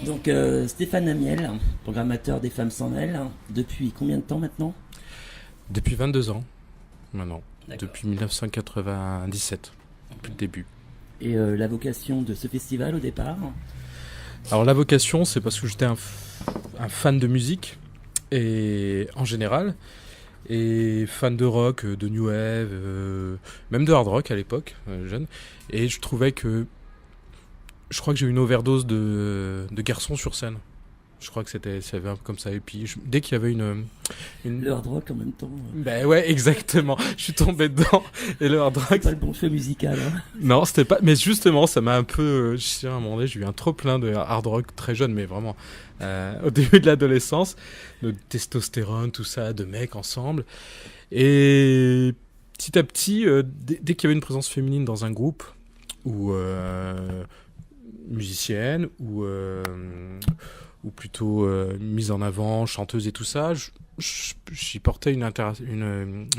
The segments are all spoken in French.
Donc Stéphane Amiel, programmateur des Femmes sans mêle, depuis combien de temps maintenant? Depuis 22 ans, maintenant. D'accord. Depuis 1997, depuis le début. Et la vocation de ce festival au départ? Alors la vocation, c'est parce que j'étais un fan de musique, et en général, et fan de rock, de new wave, même de hard rock à l'époque, jeune. Et je trouvais que... Je crois que j'ai eu une overdose de garçons sur scène. Je crois que ça avait un peu comme ça. Et puis, dès qu'il y avait une... Le hard rock en même temps. Ben ouais, exactement. Je suis tombé dedans. Et le hard C'est rock... pas le bon choix musical. Hein. Non, c'était pas... Mais justement, ça m'a un peu... Je sais, à un moment donné, j'ai eu un trop plein de hard rock très jeune, mais vraiment... au début de l'adolescence, de testostérone, tout ça, de mecs ensemble. Et petit à petit, dès qu'il y avait une présence féminine dans un groupe, ou... musicienne ou plutôt mise en avant, chanteuse et tout ça, j'y portais une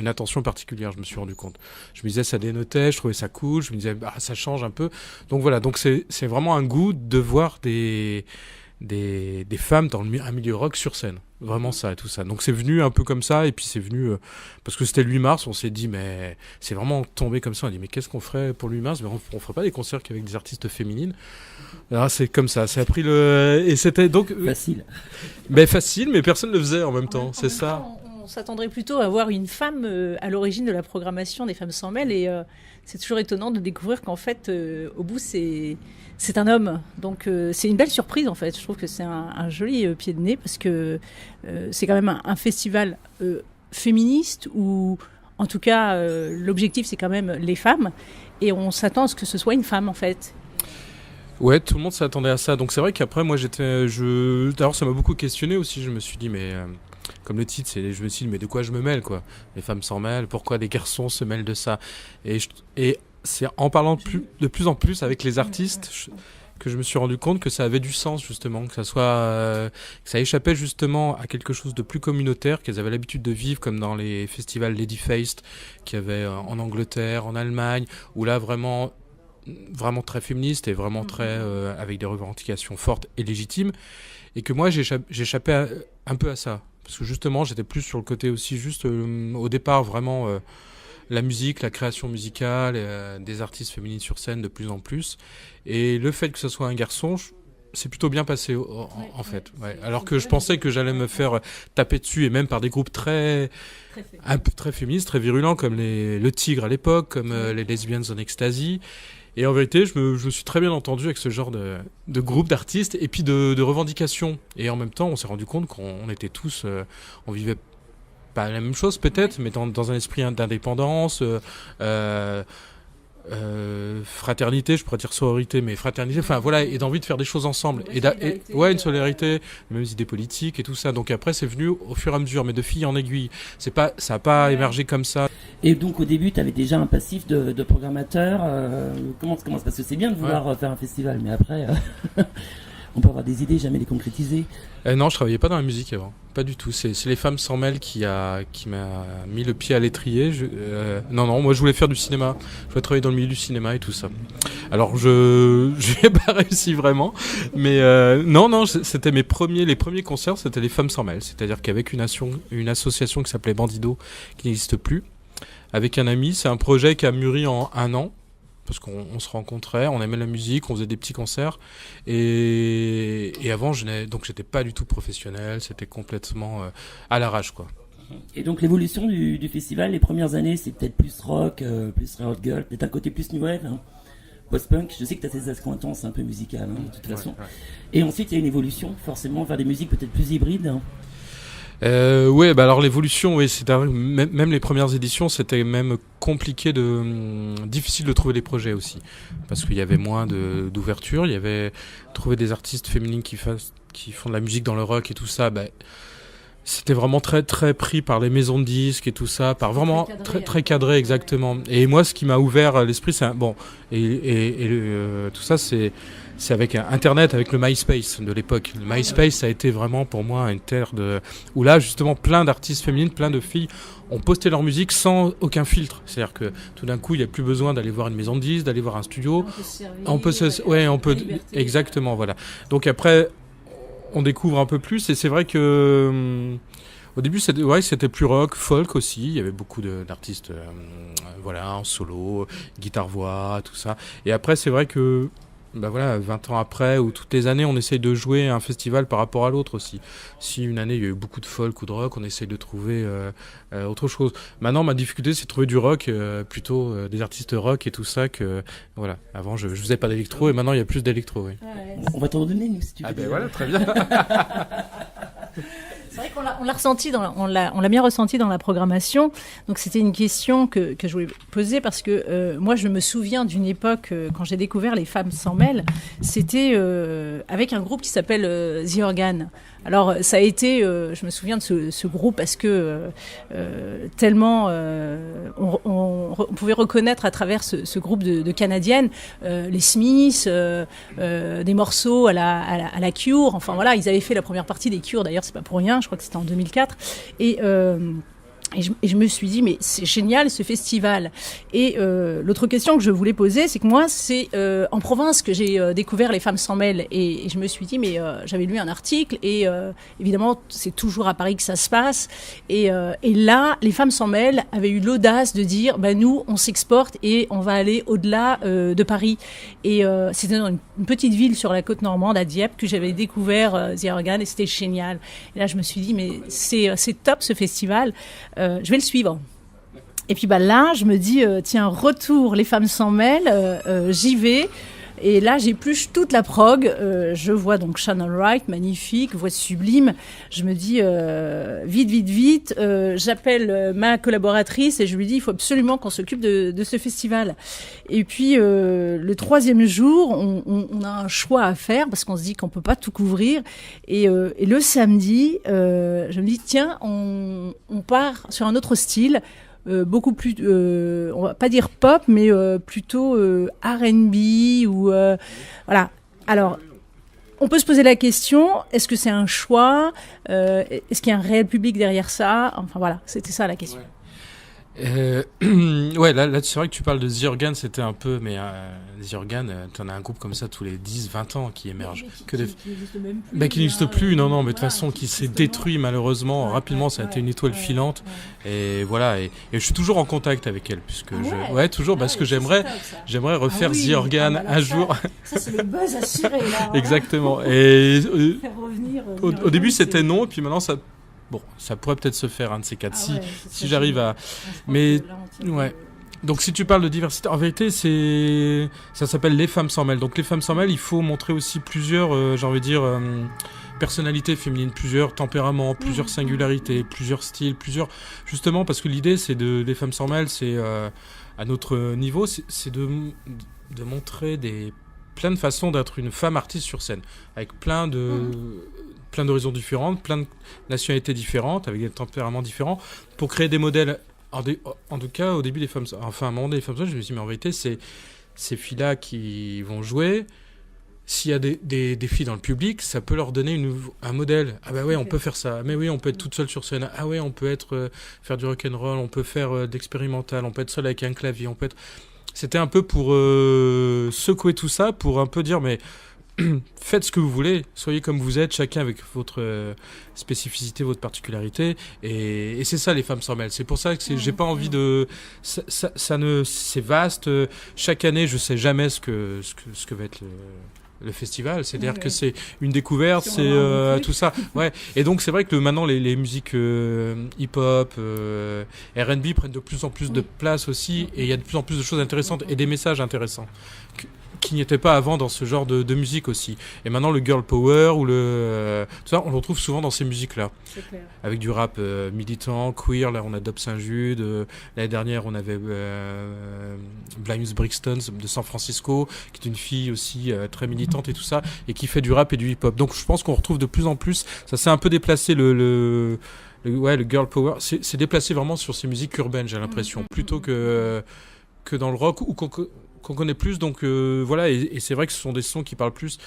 attention particulière, je me suis rendu compte. Je me disais, ça dénotait, je trouvais ça cool, je me disais, bah, ça change un peu. Donc voilà, donc c'est vraiment un goût de voir des femmes dans un milieu rock sur scène. Vraiment ça et tout ça. Donc c'est venu un peu comme ça, et puis c'est venu parce que c'était le 8 mars, on s'est dit, mais c'est vraiment tombé comme ça. On a dit, mais qu'est-ce qu'on ferait pour le 8 mars? Mais on ferait pas des concerts qu'avec des artistes féminines. Alors c'est comme ça, ça a pris et c'était donc... Facile. Mais facile, mais personne ne le faisait en même temps, c'est ça. On s'attendrait plutôt à voir une femme à l'origine de la programmation des Femmes sans mêle, et c'est toujours étonnant de découvrir qu'en fait, au bout, c'est un homme. Donc c'est une belle surprise en fait. Je trouve que c'est un joli pied de nez, parce que c'est quand même un festival féministe où, en tout cas, l'objectif c'est quand même les femmes, et on s'attend à ce que ce soit une femme en fait. Ouais, tout le monde s'attendait à ça. Donc c'est vrai qu'après, moi, d'ailleurs, ça m'a beaucoup questionné aussi. Je me suis dit, mais comme le titre, je me suis dit, mais de quoi je me mêle, quoi? Les femmes s'en mêlent. Pourquoi des garçons se mêlent de ça? Et c'est en parlant de plus en plus avec les artistes que je me suis rendu compte que ça avait du sens, justement, que ça échappait justement à quelque chose de plus communautaire qu'elles avaient l'habitude de vivre, comme dans les festivals Ladyfaced qu'il y avait en Angleterre, en Allemagne, où là vraiment très féministe et vraiment très avec des revendications fortes et légitimes, et que moi j'échappais un peu à ça, parce que justement j'étais plus sur le côté aussi juste au départ vraiment la musique, la création musicale, des artistes féminines sur scène de plus en plus, et le fait que ce soit un garçon, c'est plutôt bien passé en fait. Ouais. Alors que je pensais que j'allais me faire taper dessus, et même par des groupes très féministes, très virulents, comme le Tigre à l'époque, comme les Lesbians en Ecstasy. Et en vérité, je me suis très bien entendu avec ce genre de groupe d'artistes, et puis de revendications. Et en même temps, on s'est rendu compte qu'on était tous... on vivait pas la même chose peut-être, mais dans un esprit d'indépendance, fraternité, je pourrais dire sororité, mais fraternité, enfin voilà, et d'envie de faire des choses ensemble. Une solidarité, les mêmes idées politiques et tout ça. Donc après, c'est venu au fur et à mesure, mais de fil en aiguille. Ça n'a pas émergé comme ça. Et donc au début, tu avais déjà un passif de programmateur. Comment ça commence? Parce que c'est bien de vouloir faire un festival, mais après, on peut avoir des idées, jamais les concrétiser. Non, je travaillais pas dans la musique avant, pas du tout. C'est les Femmes sans mêle qui m'a mis le pied à l'étrier. Non, moi je voulais faire du cinéma. Je voulais travailler dans le milieu du cinéma et tout ça. Alors je n'ai pas réussi vraiment, mais non, c'était les premiers concerts, c'était les Femmes sans mêle. C'est-à-dire qu'avec une association qui s'appelait Bandido, qui n'existe plus, avec un ami, c'est un projet qui a mûri en 1 an. Parce qu'on se rencontrait, on aimait la musique, on faisait des petits concerts, et avant j'étais pas du tout professionnel, c'était complètement à l'arrache, quoi. Et donc l'évolution du festival, les premières années, c'est peut-être plus rock, plus rock girl, peut-être un côté plus new wave, hein, post-punk. Je sais que tu as tes accointances un peu musicales, hein, de toute façon. Ouais. Et ensuite il y a une évolution forcément vers des musiques peut-être plus hybrides. Hein. Alors l'évolution, même les premières éditions, c'était même compliqué, difficile de trouver des projets aussi, parce qu'il y avait moins d'ouverture, il y avait trouver des artistes féminines qui font de la musique dans le rock et tout ça, c'était vraiment très très pris par les maisons de disques et tout ça, par vraiment très cadré exactement. Et moi, ce qui m'a ouvert l'esprit, c'est tout ça, c'est avec Internet, avec le MySpace de l'époque. Le MySpace, ça a été vraiment pour moi une terre où là, justement, plein d'artistes féminines, plein de filles ont posté leur musique sans aucun filtre. C'est-à-dire que tout d'un coup, il n'y a plus besoin d'aller voir une maison de disques, d'aller voir un studio. On peut exactement, voilà. Donc après, on découvre un peu plus et c'est vrai que au début c'était plus rock, folk aussi, il y avait beaucoup d'artistes en solo, guitare-voix, tout ça. Et après c'est vrai que 20 ans après ou toutes les années on essaye de jouer un festival par rapport à l'autre aussi. Si une année il y a eu beaucoup de folk ou de rock, on essaye de trouver autre chose. Maintenant ma difficulté c'est de trouver du rock, plutôt des artistes rock et tout ça que voilà. Avant je faisais pas d'électro et maintenant il y a plus d'électro. Oui. On va t'en donner nous si tu veux. Ah ben voilà, très bien. C'est vrai qu'on l'a ressenti, on l'a bien ressenti dans la programmation. Donc c'était une question que je voulais poser parce que moi je me souviens d'une époque quand j'ai découvert les femmes s'en mêlent, c'était avec un groupe qui s'appelle The Organ. Alors ça a été, je me souviens de ce groupe parce que tellement on pouvait reconnaître à travers ce groupe de Canadiennes les Smiths, des morceaux à la Cure. Enfin voilà, ils avaient fait la première partie des Cure. D'ailleurs, c'est pas pour rien. Je crois que c'était en 2004. Et je me suis dit, mais c'est génial ce festival. Et l'autre question que je voulais poser, c'est que moi, c'est en province que j'ai découvert les femmes s'en mêlent. Et je me suis dit, mais j'avais lu un article et évidemment, c'est toujours à Paris que ça se passe. Et là, les femmes s'en mêlent avaient eu l'audace de dire, nous, on s'exporte et on va aller au-delà de Paris. Et c'était dans une petite ville sur la côte normande, à Dieppe, que j'avais découvert The Organ et c'était génial. Et là, je me suis dit, mais c'est top ce festival. Je vais le suivre. Et puis là, je me dis, tiens, retour, les femmes s'en mêlent, j'y vais. Et là, j'épluche toute la prog. Je vois donc Shannon Wright, magnifique, voix sublime. Je me dis, vite. J'appelle ma collaboratrice et je lui dis, il faut absolument qu'on s'occupe de ce festival. Et puis, le troisième jour, on a un choix à faire parce qu'on se dit qu'on peut pas tout couvrir. Et le samedi, je me dis, tiens, on part sur un autre style. Beaucoup plus, on va pas dire pop, mais plutôt R&B ou voilà. Alors, on peut se poser la question, est-ce que c'est un choix, est-ce qu'il y a un réel public derrière ça? Enfin voilà, c'était ça la question. Ouais, là c'est vrai que tu parles de The Organ, c'était un peu, mais The Organ, t'en as un groupe comme ça tous les 10-20 ans qui émerge. Qui n'existe même plus. Qui n'existe plus, non, mais de toute façon, qui s'est détruit malheureusement, rapidement, ça a été une étoile filante. Et voilà, et je suis toujours en contact avec elle, puisque toujours, parce que j'aimerais refaire The Organ un jour. Ça, c'est le buzz assuré, là. Exactement. Et au début, c'était non, et puis maintenant, ça pourrait peut-être se faire un de ces quatre si j'arrive à. Mais ouais. Donc si tu parles de diversité, en vérité, ça s'appelle Les Femmes s'en mêlent. Donc Les Femmes s'en mêlent, il faut montrer aussi plusieurs, j'ai envie de dire, personnalités féminines, plusieurs tempéraments, plusieurs singularités, plusieurs styles, justement parce que l'idée, c'est Les Femmes s'en mêlent, c'est à notre niveau, c'est de montrer plein de façons d'être une femme artiste sur scène, avec plein d'horizons différentes, plein de nationalités différentes, avec des tempéraments différents, pour créer des modèles. En tout cas, au début des femmes, enfin, à un moment donné, les femmes, je me suis dit, mais en vérité, c'est ces filles-là qui vont jouer. S'il y a des filles dans le public, ça peut leur donner un modèle. Ah bah ouais, on peut faire ça. Mais oui, on peut être toute seule sur scène. Ah ouais, on peut faire du rock'n'roll, on peut faire d'expérimental, on peut être seul avec un clavier, on peut être... C'était un peu pour secouer tout ça, pour un peu dire, mais faites ce que vous voulez, soyez comme vous êtes, chacun avec votre spécificité, votre particularité, et c'est ça les femmes s'en mêlent. C'est pour ça que j'ai pas envie de... c'est vaste, chaque année je sais jamais ce que va être le festival, c'est-à-dire que c'est une découverte, c'est tout ça. Ouais. Et donc c'est vrai que maintenant les musiques hip-hop, R&B prennent de plus en plus de place aussi, et il y a de plus en plus de choses intéressantes et des messages intéressants qui n'y était pas avant dans ce genre de musique aussi. Et maintenant, le girl power ou tout ça, on le retrouve souvent dans ces musiques-là. C'est clair. Avec du rap militant, queer. Là, on a Dob Saint-Jude. L'année dernière, on avait Blythe Brixton de San Francisco, qui est une fille aussi très militante et tout ça, et qui fait du rap et du hip-hop. Donc, je pense qu'on retrouve de plus en plus. Ça s'est un peu déplacé le girl power. C'est déplacé vraiment sur ces musiques urbaines, j'ai l'impression, plutôt que dans le rock ou connaît plus. Donc voilà, et c'est vrai que ce sont des sons qui parlent plus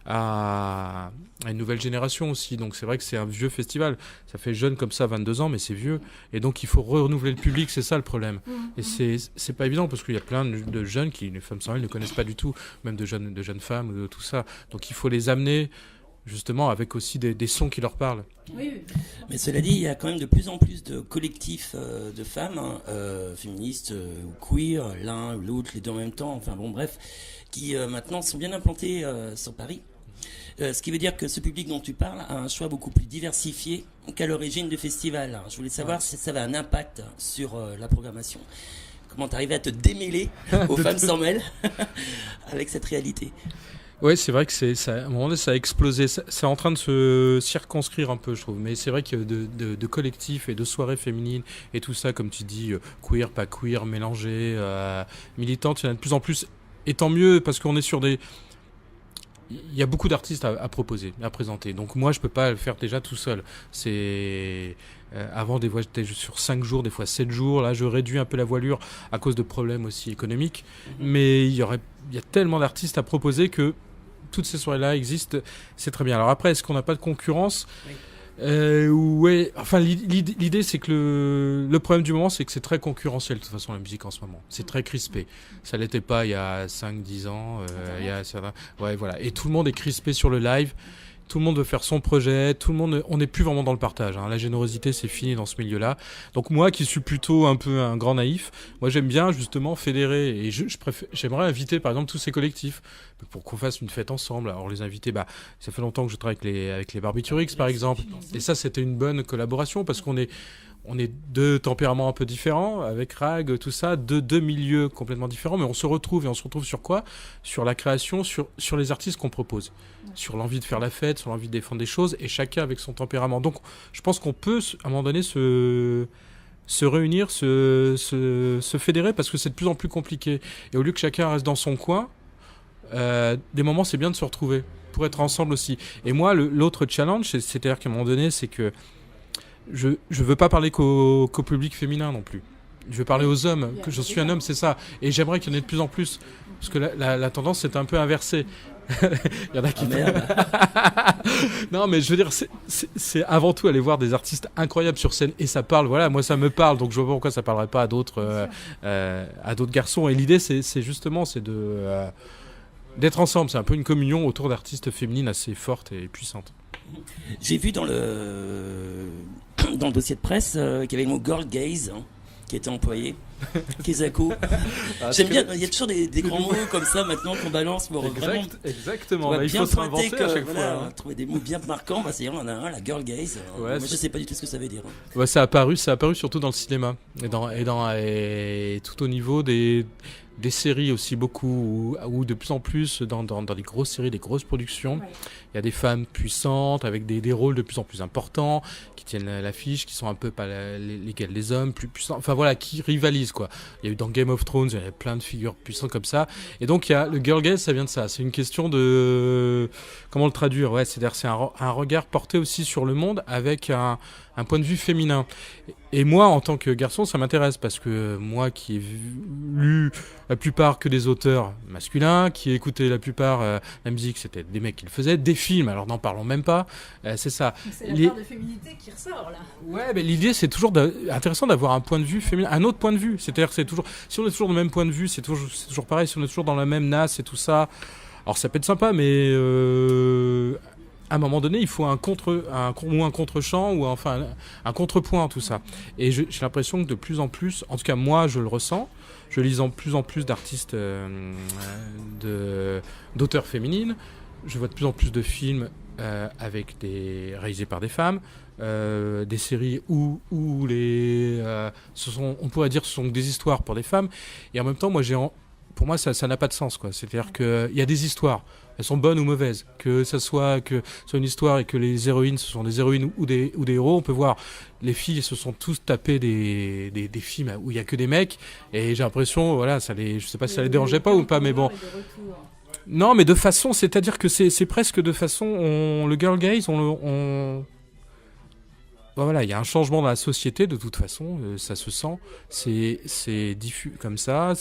à une nouvelle génération aussi. Donc c'est vrai que c'est un vieux festival. Ça fait jeune comme ça, 22 ans, mais c'est vieux. Et donc il faut renouveler le public, c'est ça le problème. Et c'est pas évident parce qu'il y a plein de jeunes qui, les femmes sans elles, ne connaissent pas du tout, même de jeunes femmes, de tout ça. Donc il faut les amener justement avec aussi des sons qui leur parlent. Oui. Mais cela dit, il y a quand même de plus en plus de collectifs de femmes, féministes ou queer, l'un ou l'autre, les deux en même temps, enfin bon bref, qui maintenant sont bien implantés sur Paris. Ce qui veut dire que ce public dont tu parles a un choix beaucoup plus diversifié qu'à l'origine du festival. Alors, je voulais savoir si ça avait un impact sur la programmation. Comment t'arrivais à te démêler aux femmes sans mêle avec cette réalité? Ouais, c'est vrai que ça, à un moment donné, ça a explosé. C'est en train de se circonscrire un peu, je trouve. Mais c'est vrai que de collectifs et de soirées féminines et tout ça, comme tu dis, queer, pas queer, mélangé, militantes, il y en a de plus en plus. Et tant mieux, parce qu'on est sur des... Il y a beaucoup d'artistes à proposer, à présenter. Donc moi, je peux pas le faire déjà tout seul. Avant, des fois, j'étais sur 5 jours, des fois 7 jours. Là, je réduis un peu la voilure à cause de problèmes aussi économiques. Mais il y a tellement d'artistes à proposer que toutes ces soirées-là existent. C'est très bien. Alors après, est-ce qu'on n'a pas de concurrence ? Ouais, enfin l'idée c'est que le problème du moment c'est que c'est très concurrentiel de toute façon la musique en ce moment. C'est très crispé. Ça l'était pas il y a 5-10 ans, il y a certains... Ouais, voilà, et tout le monde est crispé sur le live. Tout le monde veut faire son projet, on n'est plus vraiment dans le partage. Hein. La générosité, c'est fini dans ce milieu-là. Donc moi, qui suis plutôt un peu un grand naïf, moi j'aime bien justement fédérer. Et j'aimerais inviter par exemple tous ces collectifs pour qu'on fasse une fête ensemble. Alors les invités, ça fait longtemps que je travaille avec les Barbiturix par exemple. Et ça, c'était une bonne collaboration parce qu'on est deux tempéraments un peu différents, avec Rag, tout ça, deux milieux complètement différents, mais on se retrouve, et on se retrouve sur quoi ? Sur la création, sur les artistes qu'on propose, sur l'envie de faire la fête, sur l'envie de défendre des choses, et chacun avec son tempérament. Donc, je pense qu'on peut, à un moment donné, se réunir, se fédérer, parce que c'est de plus en plus compliqué. Et au lieu que chacun reste dans son coin, des moments, c'est bien de se retrouver, pour être ensemble aussi. Et moi, l'autre challenge, c'est-à-dire qu'à un moment donné, c'est que je veux pas parler qu'au public féminin non plus. Je veux parler aux hommes, que je suis un homme, c'est ça. Et j'aimerais qu'il y en ait de plus en plus. Parce que la tendance, c'est un peu inversée. Il y en a qui... Non, mais je veux dire, c'est avant tout aller voir des artistes incroyables sur scène. Et ça parle, voilà, moi ça me parle. Donc je vois pas pourquoi ça parlerait pas à d'autres garçons. Et l'idée, c'est justement d'être ensemble. C'est un peu une communion autour d'artistes féminines assez fortes et puissantes. J'ai vu dans le dossier de presse qu'il y avait le mot girl gaze qui était employé. Kezako. J'aime bien, il y a toujours des grands mots comme ça maintenant qu'on balance pour vraiment. Exactement, il faut s'inventer à chaque fois. Trouver des mots bien marquants, c'est on en a un, la girl gaze. Moi je sais pas du tout ce que ça veut dire. Ouais, ça a apparu surtout dans le cinéma et tout au niveau des séries aussi beaucoup, ou de plus en plus dans des grosses séries, des grosses productions. Ouais. Il y a des femmes puissantes avec des rôles de plus en plus importants qui tiennent l'affiche, qui sont un peu pas lesquels les hommes plus puissants, enfin voilà, qui rivalisent quoi. Il y a eu dans Game of Thrones, il y avait plein de figures puissantes comme ça. Et donc il y a le girl gaze, ça vient de ça. C'est une question de comment le traduire. Ouais, c'est-à-dire c'est un regard porté aussi sur le monde avec un point de vue féminin. Et moi, en tant que garçon, ça m'intéresse parce que moi qui ai lu la plupart que des auteurs masculins, qui ai écouté la plupart la musique, c'était des mecs qui le faisaient, des films, alors n'en parlons même pas, c'est ça. C'est la part de féminité qui ressort là. Ouais, mais l'idée c'est toujours intéressant d'avoir un point de vue féminin, un autre point de vue. C'est-à-dire que c'est toujours, si on est toujours dans le même point de vue, c'est toujours pareil, si on est toujours dans la même nasse et tout ça, alors ça peut être sympa, mais... à un moment donné, il faut un contre-champ ou enfin un contrepoint, tout ça. Et j'ai l'impression que de plus en plus, en tout cas moi je le ressens, je lis en plus d'artistes, d'auteurs féminines, je vois de plus en plus de films réalisés par des femmes, des séries où on pourrait dire que ce sont des histoires pour des femmes, et en même temps, pour moi ça n'a pas de sens, quoi. C'est-à-dire qu'il y a des histoires. Elles sont bonnes ou mauvaises, que ça soit une histoire et que les héroïnes, ce sont des héroïnes ou des héros. On peut voir, les filles se sont tous tapées des films où il y a que des mecs, et j'ai l'impression, voilà, je sais pas si ça les dérangeait pas ou pas, mais bon. Non, mais de façon, c'est-à-dire que c'est presque de façon, le girl gaze, voilà, il y a un changement dans la société de toute façon, ça se sent, c'est diffus comme ça,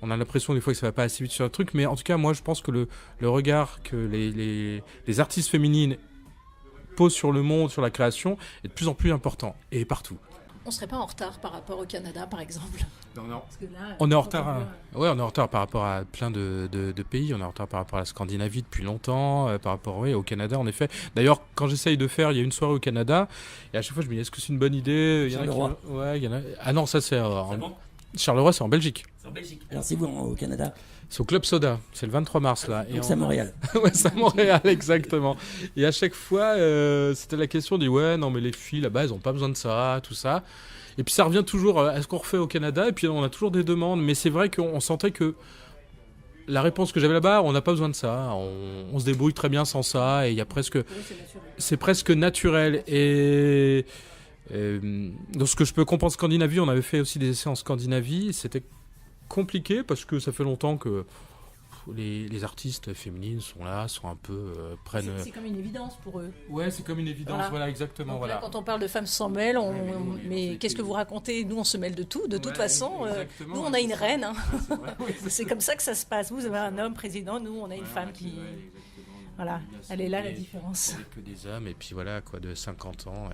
on a l'impression des fois que ça va pas assez vite sur un truc, mais en tout cas moi je pense que le regard que les artistes féminines posent sur le monde, sur la création, est de plus en plus important, et partout. On serait pas en retard par rapport au Canada, par exemple? Non. Parce que là, On est en retard. Ouais, on est en retard par rapport à plein de pays. On est en retard par rapport à la Scandinavie depuis longtemps, par rapport au Canada en effet. D'ailleurs, quand j'essaye de faire, il y a une soirée au Canada, et à chaque fois je me dis est-ce que c'est une bonne idée? Charleroi. Ouais, il y en a. Ah non, ça c'est bon Charleroi, c'est en Belgique. C'est en Belgique. Alors c'est où au Canada? C'est au Club Soda. C'est le 23 mars là. Donc c'est à Montréal. Ouais, c'est à Montréal exactement. Et à chaque fois, c'était la question, on dit ouais, non mais les filles là-bas, elles ont pas besoin de ça, tout ça. Et puis ça revient toujours, est-ce qu'on refait au Canada? Et puis on a toujours des demandes, mais c'est vrai qu'on sentait que la réponse que j'avais là-bas, on n'a pas besoin de ça, on se débrouille très bien sans ça, et il y a presque, c'est presque naturel. Et dans ce que je peux comprendre en Scandinavie, on avait fait aussi des essais en Scandinavie, c'était compliqué parce que ça fait longtemps que les artistes féminines sont là, sont un peu prennent. C'est comme une évidence pour eux. Ouais, c'est comme une évidence, voilà exactement. Donc voilà. là, quand on parle de femmes sans mêle, mais qu'est-ce que vous racontez? Nous, on se mêle de tout. De toute façon, nous, on a une reine. Hein. C'est comme ça que ça se passe. Vous avez un homme président, nous, on a une femme qui. Voilà, elle est là la différence. Que des hommes, et puis voilà, quoi, de 50 ans.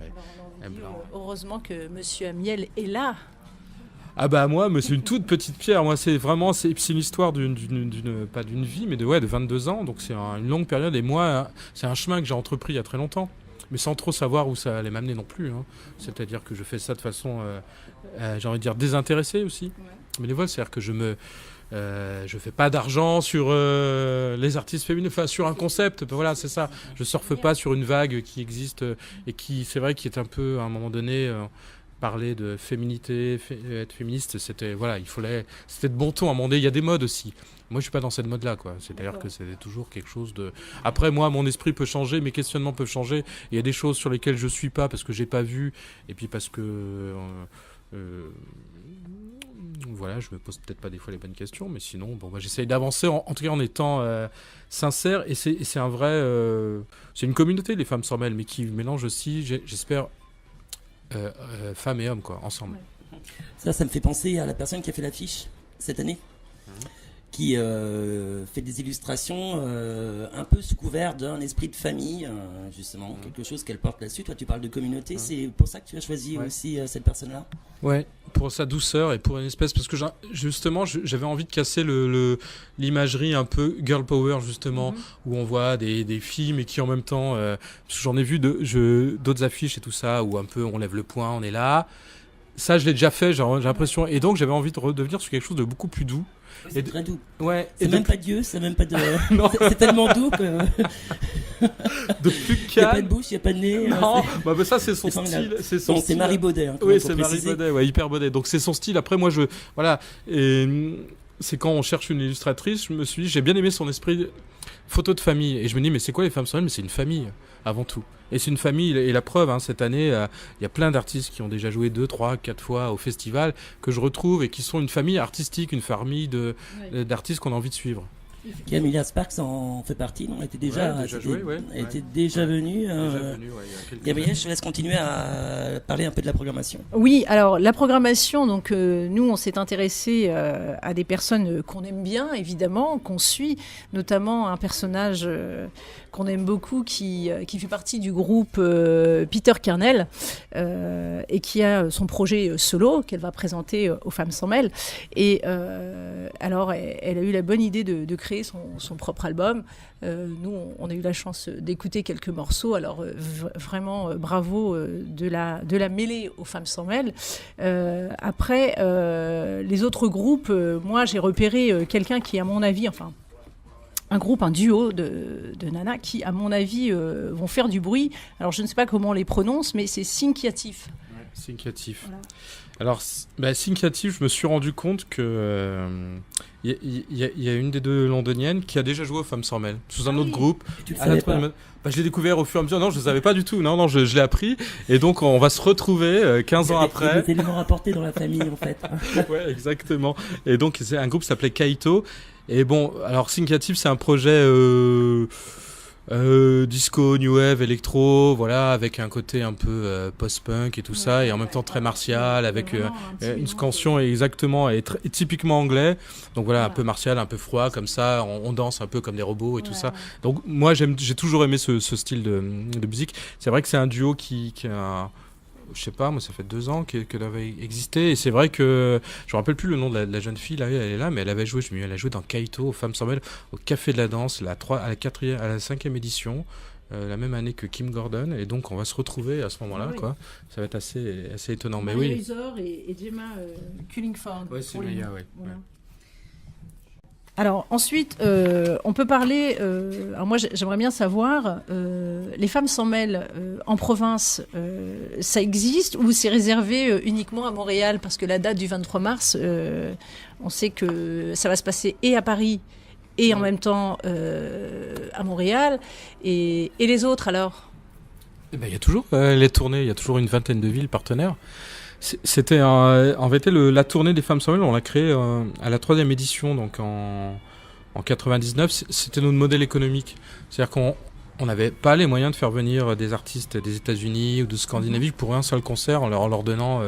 Heureusement que Monsieur Amiel est là. Ah bah moi, mais c'est une toute petite pierre. Moi, c'est vraiment, c'est une histoire pas d'une vie, mais de 22 ans. Donc c'est une longue période. Et moi, c'est un chemin que j'ai entrepris il y a très longtemps, mais sans trop savoir où ça allait m'amener non plus. Hein. C'est-à-dire que je fais ça de façon, j'ai envie de dire, désintéressée aussi. Ouais. Mais les voiles, c'est-à-dire que je fais pas d'argent sur les artistes féminins, enfin sur un concept. Voilà, c'est ça. Je surfe pas sur une vague qui existe et qui, c'est vrai, qui est un peu à un moment donné. Parler de féminité, être féministe, c'était de bon ton à un moment donné. Il y a des modes aussi. Moi, je suis pas dans cette mode-là, quoi. C'est-à-dire que c'est toujours quelque chose de. Après, moi, mon esprit peut changer, mes questionnements peuvent changer. Il y a des choses sur lesquelles je suis pas parce que j'ai pas vu, et puis parce que voilà, je me pose peut-être pas des fois les bonnes questions, mais sinon, bon, j'essaye d'avancer en tout cas en étant sincère. Et c'est un vrai, c'est une communauté, les femmes sans mêle, mais qui mélange aussi, j'espère. Femmes et hommes, quoi, ensemble. Ça me fait penser à la personne qui a fait l'affiche cette année, qui fait des illustrations un peu sous couvert d'un esprit de famille, justement, quelque chose qu'elle porte là-dessus. Toi, tu parles de communauté, c'est pour ça que tu as choisi aussi cette personne-là? Ouais, pour sa douceur et pour une espèce, parce que justement, j'avais envie de casser l'imagerie un peu girl power, justement, où on voit des filles, mais qui en même temps, parce que j'en ai vu d'autres affiches et tout ça, où un peu on lève le poing, on est là. Ça, je l'ai déjà fait, j'ai l'impression, et donc j'avais envie de redevenir sur quelque chose de beaucoup plus doux. C'est très doux. Ouais. C'est même pas Dieu, c'est même pas de. C'est tellement doux que. De plus calme. Il n'y a pas de bouche, il n'y a pas de nez. Non, bah ça c'est son style. C'est Marie Baudet. Hein, oui, c'est Marie Baudet, ouais, hyper Baudet. Donc c'est son style. Après, moi, voilà. Et c'est quand on cherche une illustratrice, je me suis dit, j'ai bien aimé son esprit photo de famille. Et je me dis, mais c'est quoi les femmes sans mêle? Mais c'est une famille, avant tout. Et c'est une famille, et la preuve, hein, cette année, il y a plein d'artistes qui ont déjà joué 2, 3, 4 fois au festival, que je retrouve, et qui sont une famille artistique, une famille d'artistes qu'on a envie de suivre. Emilia Sparks en fait partie, non? Elle était déjà venue. Gabrielle, je te laisse continuer à parler un peu de la programmation. Oui, alors la programmation, donc nous on s'est intéressé à des personnes qu'on aime bien, évidemment, qu'on suit, notamment un personnage qu'on aime beaucoup qui fait partie du groupe Peter Kernel et qui a son projet solo qu'elle va présenter aux Femmes sans mêle. Et alors elle a eu la bonne idée de créer son propre album. Nous, on a eu la chance d'écouter quelques morceaux. Alors, vraiment, bravo de la mêler aux Femmes sans mêle. Après, les autres groupes, moi, j'ai repéré quelqu'un qui, à mon avis, enfin, un duo de nanas qui, à mon avis, vont faire du bruit. Alors, je ne sais pas comment on les prononce, mais c'est Syncyatif. Syncyatif. Voilà. Alors, Syncyatif, je me suis rendu compte que y a une des deux londoniennes qui a déjà joué aux Femmes sans mêle sous un autre groupe. Tu le savais pas? Je l'ai découvert au fur et à mesure. Non, je ne savais pas du tout. Non, je l'ai appris. Et donc, on va se retrouver 15 ans après. Des éléments rapportés dans la famille, en fait. Ouais, exactement. Et donc, c'est un groupe qui s'appelait Kaito. Et bon, alors Syncyatif, c'est un projet disco, new wave, électro, voilà, avec un côté un peu post-punk et tout ça, et en même temps très martial, avec une scansion exactement, et typiquement anglais. Donc voilà, un peu martial, un peu froid, comme ça, on danse un peu comme des robots et tout ça. Donc moi, j'ai toujours aimé ce style de musique. C'est vrai que c'est un duo qui a... Je sais pas, moi ça fait 2 ans qu'elle avait existé, et c'est vrai que je me rappelle plus le nom de la jeune fille là, elle est là, mais elle avait joué, elle a joué dans Kaito, aux Femmes sans mêle, au Café de la Danse, à la 5e édition, la même année que Kim Gordon, et donc on va se retrouver à ce moment-là, quoi. Ça va être assez étonnant, mais oui. Usor et Gemma Cullingford. Ouais, c'est Maya, ouais. Voilà. Alors ensuite, on peut parler. Alors moi, j'aimerais bien savoir, les femmes sans mêle en province, ça existe ou c'est réservé uniquement à Montréal? Parce que la date du 23 mars, on sait que ça va se passer et à Paris et en même temps à Montréal. Et les autres alors? Eh ben, il y a toujours les tournées, il y a toujours une vingtaine de villes partenaires. C'était en vérité la tournée des Femmes sans mêle, on l'a créée à la 3e édition, donc en 99. C'était notre modèle économique. C'est-à-dire qu'on n'avait pas les moyens de faire venir des artistes des États-Unis ou de Scandinavie pour un seul concert en leur donnant.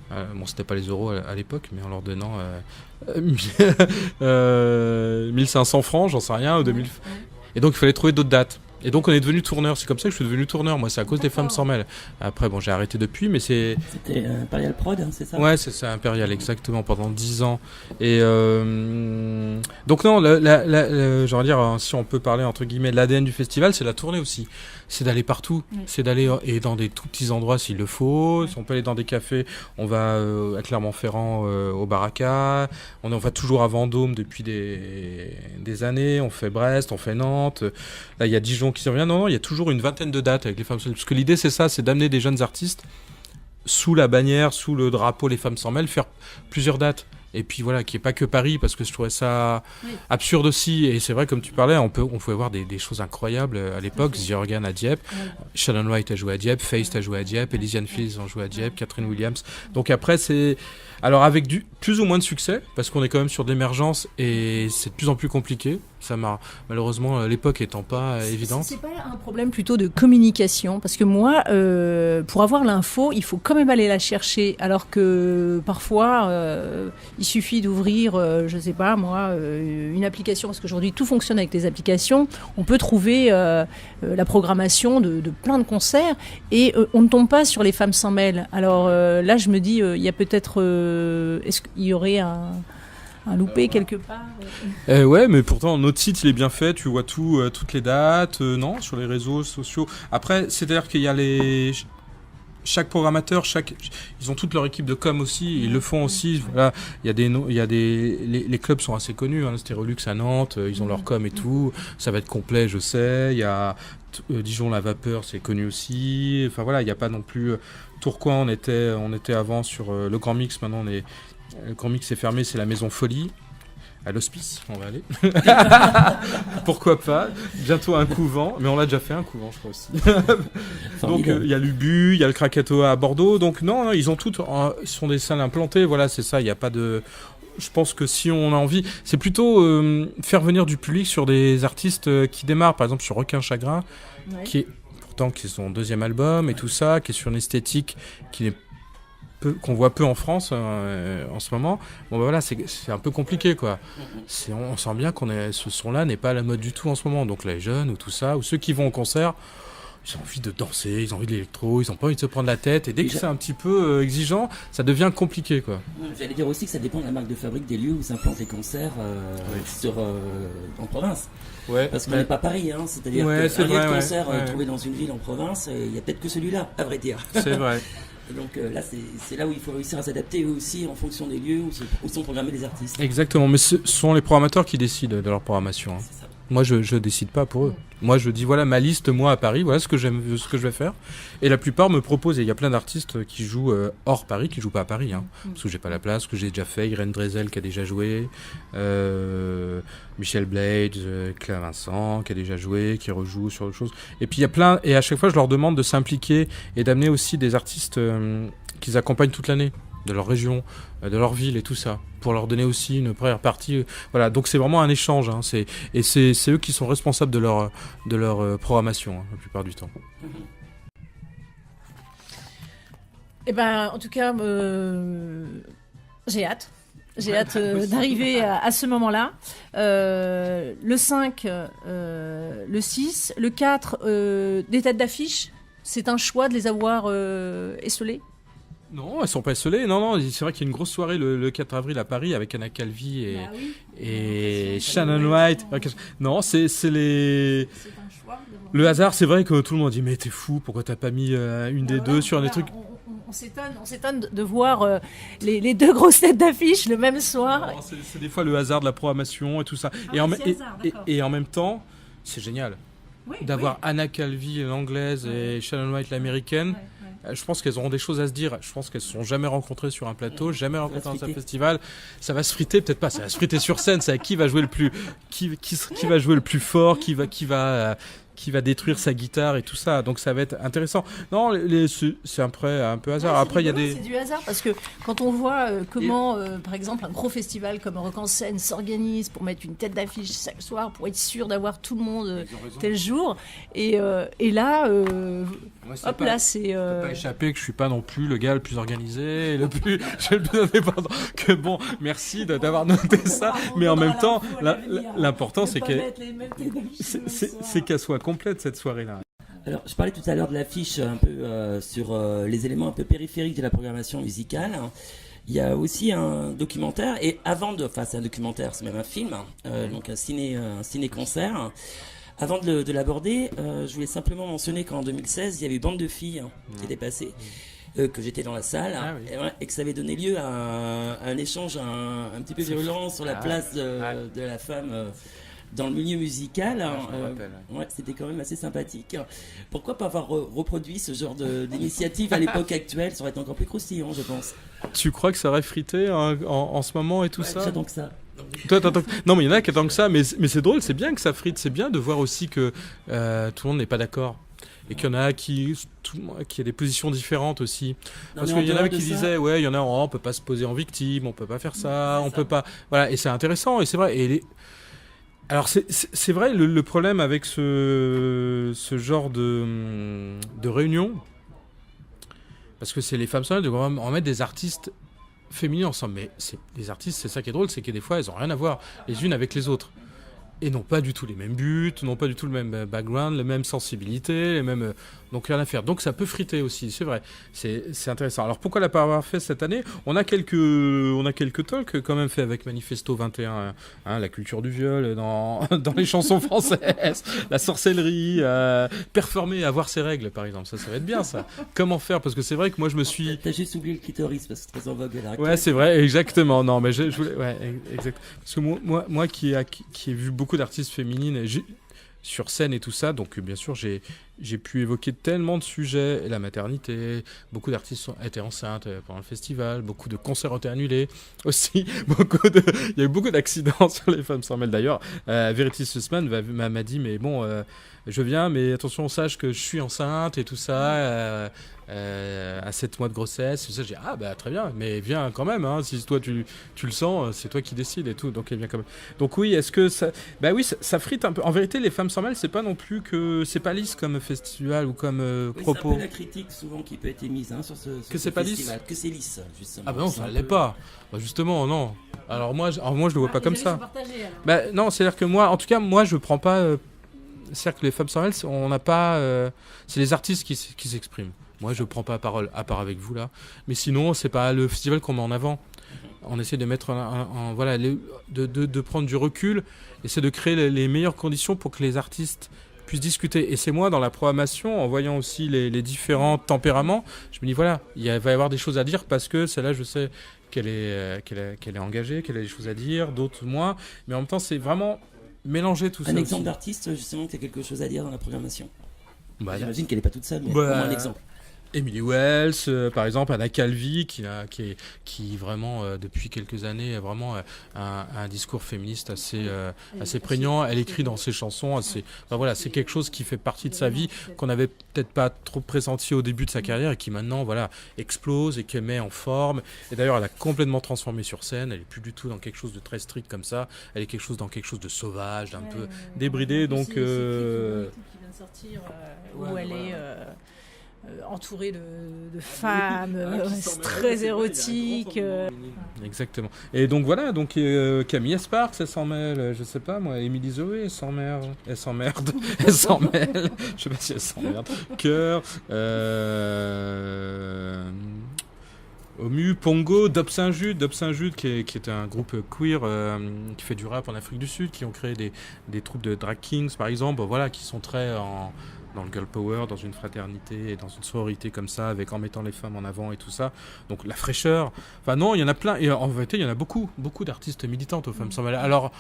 Bon, c'était pas les euros à l'époque, mais en leur donnant 1500 francs, j'en sais rien, ou 2000. Et donc il fallait trouver d'autres dates. Et donc on est devenu tourneur, c'est comme ça que je suis devenu tourneur, moi c'est à cause des Femmes sans mêle. Après bon, j'ai arrêté depuis, mais C'était Imperial Prod, hein, c'est ça? Ouais, c'est ça, Imperial, exactement, pendant 10 ans. Et donc non, j'aurais dire, si on peut parler entre guillemets de l'ADN du festival, c'est la tournée aussi. C'est d'aller partout, c'est d'aller et dans des tout petits endroits s'il le faut. Si on peut aller dans des cafés, on va à Clermont-Ferrand au Baraka. On va toujours à Vendôme depuis des années. On fait Brest, on fait Nantes. Là, il y a Dijon qui revient. Non, il y a toujours une vingtaine de dates avec les femmes sans mêle. Parce que l'idée, c'est ça, c'est d'amener des jeunes artistes sous la bannière, sous le drapeau Les Femmes sans mêle, faire plusieurs dates. Et puis voilà, qui est pas que Paris, parce que je trouvais ça absurde aussi. Et c'est vrai, comme tu parlais, on pouvait voir des choses incroyables à l'époque. Zyorgan à Dieppe, Shannon Wright a joué à Dieppe, Feist a joué à Dieppe, Elysian Fields a joué à Dieppe, Catherine Williams. Donc après, c'est... Alors avec plus ou moins de succès, parce qu'on est quand même sur de l'émergence et c'est de plus en plus compliqué. Malheureusement, l'époque étant pas évidente. C'est pas un problème plutôt de communication? Parce que moi, pour avoir l'info, il faut quand même aller la chercher. Alors que parfois, il suffit d'ouvrir, je sais pas moi, une application. Parce qu'aujourd'hui, tout fonctionne avec les applications. On peut trouver la programmation de plein de concerts et on ne tombe pas sur les Femmes sans mêle. Alors là, je me dis, il y a peut-être... est-ce qu'il y aurait un loupé quelque part? Ouais, mais pourtant notre site il est bien fait, tu vois toutes les dates, non, sur les réseaux sociaux. Après, c'est-à-dire qu'il y a chaque programmateur, ils ont toute leur équipe de com aussi, ils le font aussi. Voilà, les clubs sont assez connus, hein, Stérolux à Nantes, ils ont leur com et tout. Ça va être complet, je sais. Il y a Dijon la Vapeur, c'est connu aussi. Enfin voilà, il n'y a pas non plus. Tourcoing, on était avant sur le Grand Mix. Maintenant, le Grand Mix est fermé, c'est la Maison Folie. À l'hospice, on va aller. Pourquoi pas? Bientôt un couvent, mais on l'a déjà fait un couvent, je crois aussi. Donc il y a l'Ubu, il y a le Krakatoa à Bordeaux. Donc non, ils ont toutes, ce sont des salles implantées. Voilà, c'est ça. Il n'y a pas de. Je pense que si on a envie, c'est plutôt faire venir du public sur des artistes qui démarrent, par exemple sur Requin Chagrin, qui est pourtant qui est son 2e album et tout ça, qui est sur une esthétique qu'on voit peu en France en ce moment. Bon ben voilà, c'est un peu compliqué quoi. On sent bien ce son-là n'est pas à la mode du tout en ce moment. Donc les jeunes ou tout ça, ou ceux qui vont au concert, ils ont envie de danser, ils ont envie de l'électro, ils n'ont pas envie de se prendre la tête. Et dès que c'est un petit peu exigeant, ça devient compliqué quoi. J'allais dire aussi que ça dépend de la marque de fabrique des lieux où s'implantent les concerts en province. Ouais, parce qu'on n'est pas Paris, hein. C'est-à-dire qu'un lieu de concert trouvé dans une ville en province, il n'y a peut-être que celui-là, à vrai dire. C'est vrai. Et donc là, c'est là où il faut réussir à s'adapter aussi en fonction des lieux où sont programmés les artistes. Exactement, mais ce sont les programmateurs qui décident de leur programmation. Hein. Moi, je décide pas pour eux. Moi, je dis voilà ma liste, moi à Paris, voilà ce que je vais faire. Et la plupart me proposent, et il y a plein d'artistes qui jouent hors Paris, qui jouent pas à Paris, hein, parce que j'ai pas la place, que j'ai déjà fait. Irène Drezel qui a déjà joué, Michel Blades, Claire Vincent qui a déjà joué, qui rejoue sur autre chose. Et puis il y a plein, et à chaque fois je leur demande de s'impliquer et d'amener aussi des artistes qu'ils accompagnent toute l'année. de leur région, de leur ville et tout ça, pour leur donner aussi une première partie. Voilà, donc c'est vraiment un échange. Hein, c'est eux qui sont responsables de leur programmation, hein, la plupart du temps. Eh ben, en tout cas, j'ai hâte. J'ai hâte d'arriver à ce moment-là. Le 5, le 6, le 4, des têtes d'affiche. C'est un choix de les avoir esselées. Non, elles sont pas esselées. Non, c'est vrai qu'il y a une grosse soirée le 4 avril à Paris avec Anna Calvi et Shannon White. Non, c'est les... C'est un choix. Le hasard, c'est vrai que tout le monde dit mais t'es fou, pourquoi t'as pas mis une des deux sur des trucs. On s'étonne de voir les deux grosses têtes d'affiche le même soir. Non, c'est des fois le hasard de la programmation et tout ça. Et en même temps, c'est génial d'avoir Anna Calvi l'anglaise et Shannon White l'américaine. Je pense qu'elles auront des choses à se dire. Je pense qu'elles se sont jamais rencontrées sur un plateau, jamais rencontrées dans un festival. Ça va se friter, peut-être pas. Ça va se friter sur scène. C'est qui va jouer le plus, qui va jouer le plus fort, qui va détruire sa guitare et tout ça. Donc ça va être intéressant. Non, c'est un peu hasard. Après, il y a des... C'est du hasard parce que quand on voit comment, par exemple, un gros festival comme Rock en Scène s'organise pour mettre une tête d'affiche chaque soir pour être sûr d'avoir tout le monde tel jour. Et là, hop là, c'est... pas échapper que je suis pas non plus le gars le plus organisé, le plus indépendant. Que bon, merci d'avoir noté ça. Mais en même temps, l'important c'est qu'elle soit complète cette soirée-là. Alors, je parlais tout à l'heure de l'affiche un peu sur les éléments un peu périphériques de la programmation musicale. Il y a aussi un documentaire, et c'est un documentaire, c'est même un film, donc un ciné-concert. Avant de l'aborder, je voulais simplement mentionner qu'en 2016, il y avait une bande de filles qui était passée, que j'étais dans la salle, et que ça avait donné lieu à un échange un petit peu violent sur la place de la femme dans le milieu musical. C'était quand même assez sympathique. Pourquoi pas avoir reproduit ce genre d'initiative à l'époque actuelle? Ça aurait été encore plus croustillant, je pense. Tu crois que ça aurait frité en ce moment et tout ça? J'attends que ça. Non, mais il y en a qui attendent que ça, mais c'est drôle, c'est bien que ça frite, c'est bien de voir aussi que tout le monde n'est pas d'accord. Et qu'il y en a qui a des positions différentes aussi. Parce qu'il y en a qui disaient, il y en a, on peut pas se poser en victime, on peut pas faire ça, on peut pas. Voilà, et c'est intéressant, et c'est vrai. Alors c'est vrai, le problème avec ce genre de réunion, parce que c'est les femmes seules, de en mettre des artistes féminins ensemble. Mais les artistes, c'est ça qui est drôle, c'est que des fois, elles ont rien à voir les unes avec les autres. Et n'ont pas du tout les mêmes buts, n'ont pas du tout le même background, les mêmes sensibilités, les mêmes... donc rien à faire. Donc ça peut friter aussi, c'est vrai. C'est intéressant. Alors pourquoi la pas avoir fait cette année? On a quelques talks quand même fait avec Manifesto 21, la culture du viol dans les chansons françaises, la sorcellerie, performer, avoir ses règles par exemple. Ça va être bien ça. Comment faire? Parce que c'est vrai que moi je me suis... T'as juste oublié le clitoris parce que c'est très en vogue là. Ouais, c'est vrai, exactement. Non, mais je voulais... Ouais, exact. Parce que moi qui ai vu beaucoup d'artistes féminines sur scène et tout ça, donc bien sûr j'ai pu évoquer tellement de sujets, la maternité, beaucoup d'artistes étaient enceintes pendant le festival, beaucoup de concerts ont été annulés aussi, il y a eu beaucoup d'accidents sur les femmes sans mêle d'ailleurs. Verity Sussman m'a dit mais bon je viens mais attention sache que je suis enceinte et tout ça à 7 mois de grossesse. Ça, j'ai dit, très bien, mais viens quand même, si toi tu le sens, c'est toi qui décides et tout, donc elle vient quand même. Donc oui, est-ce que ça... oui, ça frite un peu. En vérité, les femmes sans mêle, c'est pas non plus que... C'est pas lisse comme festival ou comme propos. C'est un peu la critique souvent qui peut être émise sur ce c'est pas festival. Lisse. Que c'est lisse, justement. Ah non, ça l'est pas. Justement, non. Alors moi, je le vois pas comme ça. Non, c'est-à-dire que moi, en tout cas, moi, je prends pas... C'est-à-dire que les femmes sans mêle, on n'a pas... c'est les artistes qui s'expriment. Moi, je prends pas la parole, à part avec vous, là. Mais sinon, c'est pas le festival qu'on met en avant. On essaie de mettre de prendre du recul, essaie de créer les meilleures conditions pour que les artistes puissent discuter. Et c'est moi, dans la programmation, en voyant aussi les différents tempéraments, je me dis, voilà, va y avoir des choses à dire parce que celle-là, je sais qu'elle est engagée, qu'elle a des choses à dire, d'autres moins. Mais en même temps, c'est vraiment mélanger tout ça. Un exemple d'artiste, justement, qui a quelque chose à dire dans la programmation. J'imagine qu'elle n'est pas toute seule, mais au moins un exemple. Emily Wells, par exemple, Anna Calvi, qui vraiment, depuis quelques années, a vraiment un discours féministe assez prégnant. Elle écrit dans ses chansons, voilà, c'est quelque chose qui fait partie de sa vie, qu'on n'avait peut-être pas trop pressenti au début de sa carrière, et qui maintenant, voilà, explose et qui met en forme. Et d'ailleurs, elle a complètement transformé sur scène. Elle est plus du tout dans quelque chose de très strict comme ça. Elle est dans quelque chose de sauvage, d'un peu débridé. Donc, qui vient de sortir, où elle est entourée de femmes, c'est très érotique. Exactement. Et donc voilà, Camille Sparks, elle s'en mêle, je sais pas moi, Émilie Zoé, elle s'emmerde, elle s'en mêle, je sais pas si elle s'emmerde. Cœur, Omu, Pongo, Dob Saint-Jude, qui est un groupe queer qui fait du rap en Afrique du Sud, qui ont créé des troupes de drag kings par exemple, voilà, qui sont très dans le girl power, dans une fraternité et dans une sororité comme ça, en mettant les femmes en avant et tout ça. Donc la fraîcheur. Enfin non, il y en a plein. Et en vérité, il y en a beaucoup d'artistes militantes aux femmes sans malade. Alors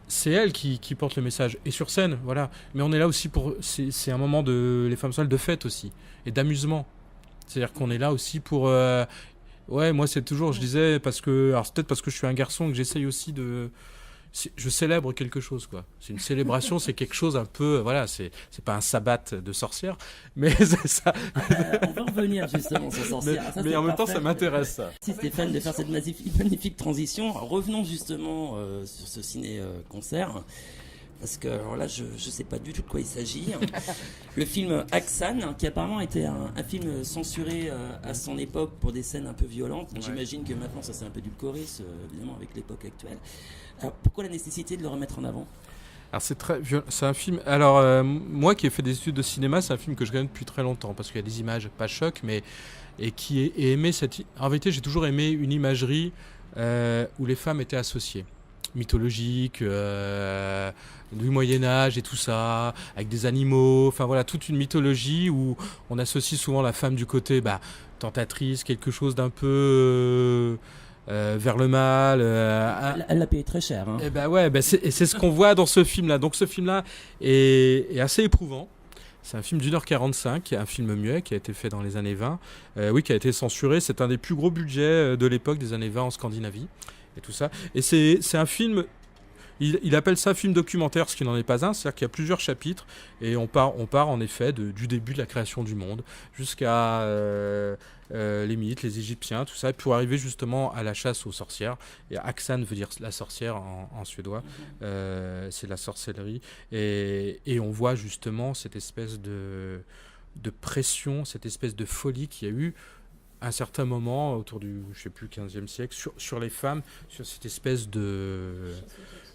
c'est elles qui portent le message. Et sur scène, voilà. Mais on est là aussi c'est un moment les femmes seules de fête aussi. Et d'amusement. C'est-à-dire qu'on est là aussi pour... ouais, moi c'est toujours, je disais, alors c'est peut-être parce que je suis un garçon que j'essaye aussi je célèbre quelque chose, quoi. C'est une célébration, c'est quelque chose un peu, voilà, c'est pas un sabbat de sorcière, mais c'est ça. On va revenir justement sur sorcière. Mais en même temps, ça m'intéresse, ça. Si Stéphane de faire cette magnifique transition, revenons justement sur ce ciné-concert. Parce que alors là, je ne sais pas du tout de quoi il s'agit. Le film Aksan, qui apparemment était un film censuré à son époque pour des scènes un peu violentes. Ouais. J'imagine que maintenant, ça s'est un peu édulcoré, évidemment, avec l'époque actuelle. Alors, pourquoi la nécessité de le remettre en avant ? Alors c'est un film. Alors moi qui ai fait des études de cinéma, c'est un film que je connais depuis très longtemps parce qu'il y a des images pas choc, mais et qui est aimé En vérité, j'ai toujours aimé une imagerie où les femmes étaient associées, mythologiques, du Moyen Âge et tout ça, avec des animaux. Enfin voilà, toute une mythologie où on associe souvent la femme du côté tentatrice, quelque chose d'un peu vers le mal. Elle l'a payé très cher. Hein. Et c'est ce qu'on voit dans ce film-là. Donc ce film-là est assez éprouvant. C'est un film d'1h45, qui est un film muet, qui a été fait dans les années 20. Qui a été censuré. C'est un des plus gros budgets de l'époque des années 20 en Scandinavie. Et tout ça. Et c'est un film... Il appelle ça film documentaire, ce qui n'en est pas un, c'est-à-dire qu'il y a plusieurs chapitres et on part en effet du début de la création du monde jusqu'à les mythes, les Égyptiens, tout ça, pour arriver justement à la chasse aux sorcières. Et Aksan veut dire la sorcière en suédois, c'est la sorcellerie. Et on voit justement cette espèce de pression, cette espèce de folie qu'il y a eu à un certain moment autour du, je sais plus, 15e siècle, sur les femmes, sur cette espèce de...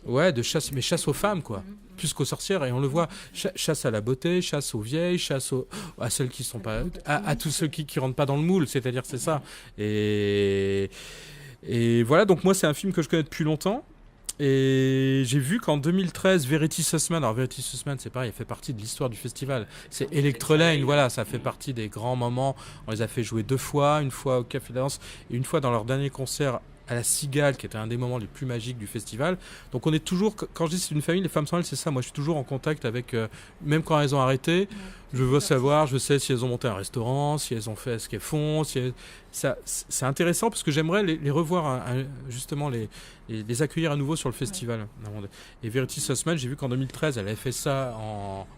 Ouais, de chasse, mais chasse aux femmes, quoi. Plus qu'aux sorcières, et on le voit. Chasse à la beauté, chasse aux vieilles, chasse à celles qui sont pas... À tous ceux qui rentrent pas dans le moule, c'est-à-dire c'est ça. Et voilà, donc moi c'est un film que je connais depuis longtemps. Et j'ai vu qu'en 2013, Verity Sussman, alors Verity Sussman, c'est pareil, elle fait partie de l'histoire du festival. C'est Electroline, voilà, ça fait partie des grands moments. On les a fait jouer 2 fois, une fois au Café Danse et une fois dans leur dernier concert à la Cigale, qui était un des moments les plus magiques du festival. Donc on est toujours, quand je dis c'est une famille, les femmes sans elles, c'est ça. Moi je suis toujours en contact avec, même quand elles ont arrêté, je veux savoir, je sais si elles ont monté un restaurant, si elles ont fait ce qu'elles font. C'est intéressant parce que j'aimerais les revoir, justement les accueillir à nouveau sur le festival. Et Verity Sussman, j'ai vu qu'en 2013, elle avait fait ça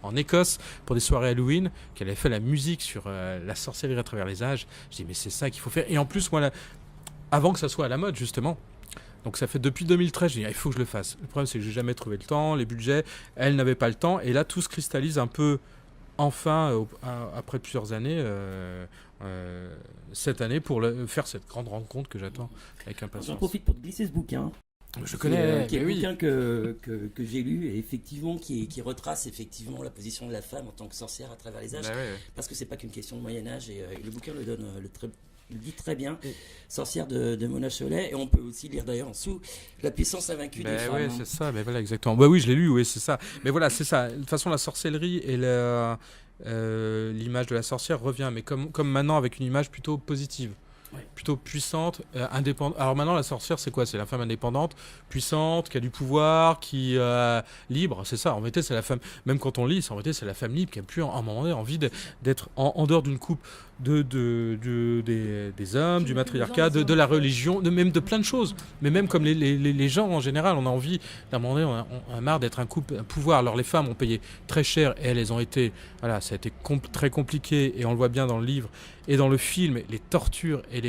en Écosse pour des soirées Halloween, qu'elle avait fait la musique sur la sorcellerie à travers les âges. Je dis mais c'est ça qu'il faut faire. Et en plus, moi, avant que ça soit à la mode, justement. Donc ça fait depuis 2013, j'ai dit, il faut que je le fasse. Le problème, c'est que j'ai jamais trouvé le temps, les budgets, elle n'avait pas le temps. Et là, tout se cristallise un peu, enfin, après plusieurs années, cette année, pour faire cette grande rencontre que j'attends avec impatience. J'en profite pour te glisser ce bouquin. Je connais, qui est un bouquin que j'ai lu et effectivement qui retrace effectivement la position de la femme en tant que sorcière à travers les âges. Parce que c'est pas qu'une question de Moyen-Âge et le bouquin le donne il dit très bien, Sorcière de Mona Chollet, et on peut aussi lire d'ailleurs en dessous La puissance invaincue des femmes. Oui, c'est ça, voilà, exactement. Oui, je l'ai lu, oui, c'est ça. Mais voilà, c'est ça. De toute façon, la sorcellerie et l'image de la sorcière revient, mais comme maintenant avec une image plutôt positive. Plutôt puissante, indépendante. Alors maintenant, la sorcière, c'est quoi ? C'est la femme indépendante, puissante, qui a du pouvoir, qui libre. C'est ça. En vérité, c'est la femme. Même quand on lit, en vérité, c'est la femme libre qui a plus, à un moment donné, envie d'être en dehors d'une coupe des hommes, du matriarcat, de la religion, même de plein de choses. Mais même comme les gens en général, on a envie, d'un moment donné, on a marre d'être un pouvoir. Alors les femmes ont payé très cher et elles ont été, voilà, ça a été très compliqué et on le voit bien dans le livre et dans le film, les tortures et